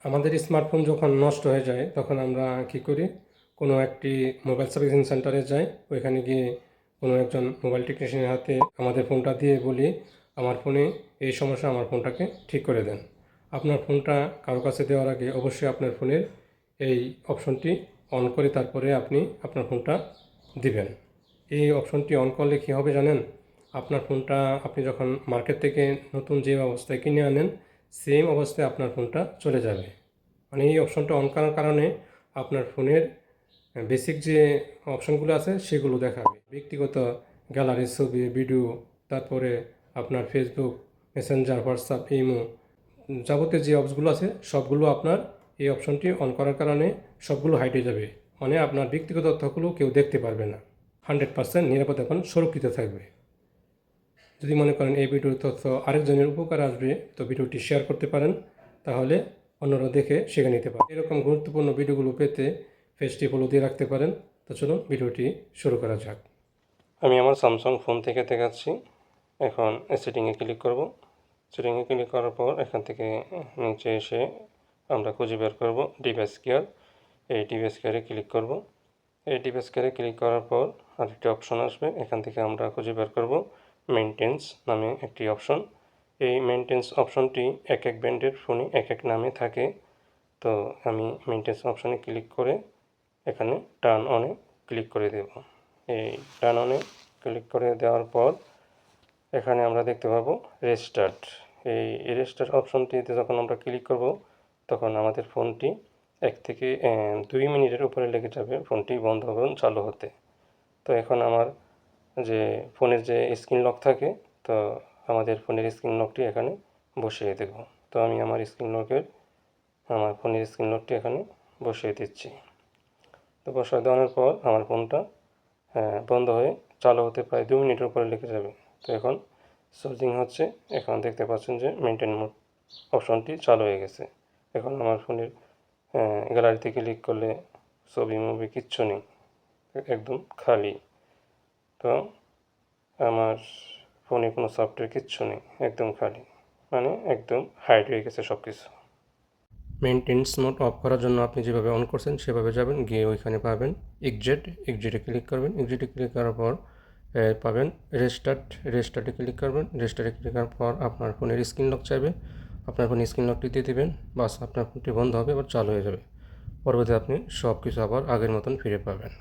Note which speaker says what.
Speaker 1: আমাদের স্মার্টফোন যখন নষ্ট হয়ে যায় তখন আমরা কি করি, কোনো একটি মোবাইল সার্ভিসিং সেন্টারে যাই। ওইখানে গিয়ে কোনো একজন মোবাইল টেকনিশিয়ানের হাতে আমাদের ফোনটা দিয়ে বলি, আমার ফোনে এই সমস্যা, আমার ফোনটাকে ঠিক করে দেন। আপনার ফোনটা কারো কাছে দেওয়ার আগে অবশ্যই আপনার ফোনের এই অপশনটি অন করে তারপরে আপনি আপনার ফোনটা দিবেন। এই অপশনটি অন করলে কী হবে জানেন? আপনার ফোনটা আপনি যখন মার্কেট থেকে নতুন যে অবস্থায় কিনে আনেন, সেম অবস্থায় আপনার ফোনটা চলে যাবে। মানে এই অপশনটা অন করার কারণে আপনার ফোনের বেসিক যে অপশনগুলো আছে সেগুলো দেখাবে। ব্যক্তিগত গ্যালারি, ছবি, ভিডিও, তারপরে আপনার ফেসবুক, মেসেঞ্জার, হোয়াটসঅ্যাপ, ইমো, যাবতীয় যে অ্যাপসগুলো আছে সবগুলো আপনার এই অপশনটি অন করার কারণে সবগুলো হাইড হয়ে যাবে। মানে আপনার ব্যক্তিগত তথ্যগুলো কেউ দেখতে পারবে না। 100% নিরাপদ এবং সুরক্ষিত থাকবে। যদি মনে করেন এই ভিডিওর তথ্য আরেকজনের উপকার আসবে, তো ভিডিওটি শেয়ার করতে পারেন, তাহলে অন্যরা দেখে শিখে নিতে পারে। এরকম গুরুত্বপূর্ণ ভিডিওগুলো পেতে পেজটি ফলো দিয়ে রাখতে পারেন। তো চলুন ভিডিওটি শুরু করা যাক। আমি আমার স্যামসাং ফোন থেকে দেখাচ্ছি। এখন সেটিংয়ে ক্লিক করব। সেটিংয়ে ক্লিক করার পর এখান থেকে নিচে এসে আমরা খুঁজে বের করব ডিভাইস কেয়ার। এই ডিভাইস কেয়ারে ক্লিক করব। এই ডিভাইস কেয়ারে ক্লিক করার পর আরেকটি অপশন আসবে। এখান থেকে আমরা খুঁজে বের করব মেইনটেন্স নামে একটি অপশন। এই মেইনটেন্স অপশনটি এক এক ব্র্যান্ডের ফোনে এক এক নামে থাকে। তো আমি মেইনটেন্স অপশনে ক্লিক করে এখানে টার্ন অনে ক্লিক করে দেব। এই টার্ন অনে ক্লিক করে দেওয়ার পর এখানে আমরা দেখতে পাবো রেস্টার্ট। এই রেস্টার্ট অপশনটিতে যখন আমরা ক্লিক করব তখন আমাদের ফোনটি 1 থেকে 2 মিনিটের উপরে লেগে যাবে ফোনটি বন্ধ এবং চালু হতে। তো এখন আমার যে ফোনের যে স্ক্রিন লক থাকে, তো আমাদের ফোনের স্ক্রিন লকটি এখানে বসিয়ে দেব। তো আমি আমার ফোনের স্ক্রিন লকটি এখানে বসিয়ে দিচ্ছি। তো বসিয়ে দেওয়ার পর আমার ফোনটা বন্ধ হয়ে চালু হতে প্রায় 2 মিনিটের উপরে লেগে যাবে। তো এখন চার্জিং হচ্ছে। এখন দেখতে পাচ্ছেন যে মেইনটেইন মোড অপশনটি চালু হয়ে গেছে। এখন আমার ফোনের গ্যালারিতে ক্লিক করলে ছবি মুভি কিচ্ছু নেই, একদম খালি। তো আমার ফোনে কোনো সফটওয়্যার কিচ্ছু নেই, একদম খালি, মানে একদম হাইড হয়ে গেছে সব কিছু। মেইনটেন্স মোড অফ করার জন্য আপনি যেভাবে অন করছেন সেভাবে যাবেন, গিয়ে ওইখানে পাবেন এক্সিটে ক্লিক করবেন। এক্সিটে ক্লিক করার পর পাবেন রেস্টার্টে ক্লিক করবেন। রেস্টার্টে ক্লিক করার পর আপনার ফোনের স্ক্রিন লক চাইবে, আপনার ফোনের স্ক্রিন লকটি দিয়ে দেবেন। বাস, আপনার ফোনটি বন্ধ হবে, আবার চালু হয়ে যাবে। পরবর্তীতে আপনি সব কিছু আবার আগের মতন ফিরে পাবেন।